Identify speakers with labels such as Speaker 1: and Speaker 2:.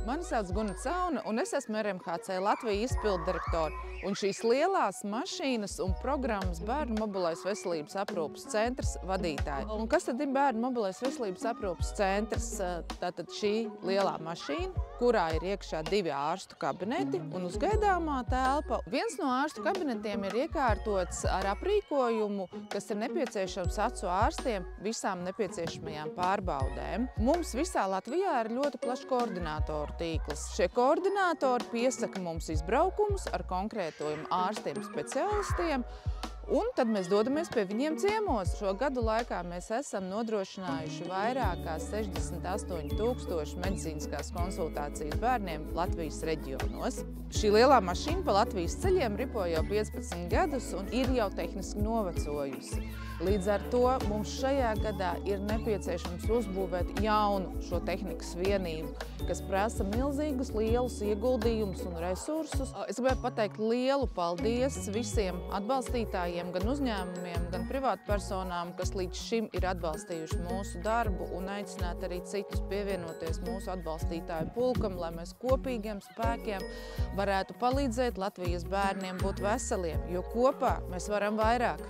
Speaker 1: Mani sauc Guna Cauna, un es esmu RMHC Latvijas izpilddirektora. Un šīs lielās mašīnas un programmas Bērnu mobilais veselības aprūpes centrs vadītāji. Un kas tad ir Bērnu mobilais veselības aprūpes centrs? Tātad šī lielā mašīna, kurā ir iekšā 2 ārstu kabineti un uzgaidāmā telpa. Viens no ārstu kabinetiem ir iekārtots ar aprīkojumu, kas ir nepieciešams acu ārstiem visām nepieciešamajām pārbaudēm. Mums visā Latvijā ir ļoti plašs koordinātoru tīkls. Šie koordinātori piesaka mums izbraukumus ar konkrētojumu ārstiem, speciālistiem, un tad mēs dodamies pie viņiem ciemos. Šo gadu laikā mēs esam nodrošinājuši vairāk kā 68,000 medicīniskās konsultācijas bērniem Latvijas reģionos. Šī lielā mašīna pa Latvijas ceļiem ripo jau 15 gadus un ir jau tehniski novecojusi. Līdz ar to mums šajā gadā ir nepieciešams uzbūvēt jaunu šo tehnikas vienību, kas prasa milzīgus, lielus ieguldījumus un resursus. Es gribētu pateikt lielu paldies visiem atbalstītājiem, gan uzņēmumiem, gan privātpersonām, kas līdz šim ir atbalstījuši mūsu darbu, un aicināt arī citus pievienoties mūsu atbalstītāju pulkam, lai mēs kopīgiem spēkiem varētu palīdzēt Latvijas bērniem būt veseliem, jo kopā mēs varam vairāk.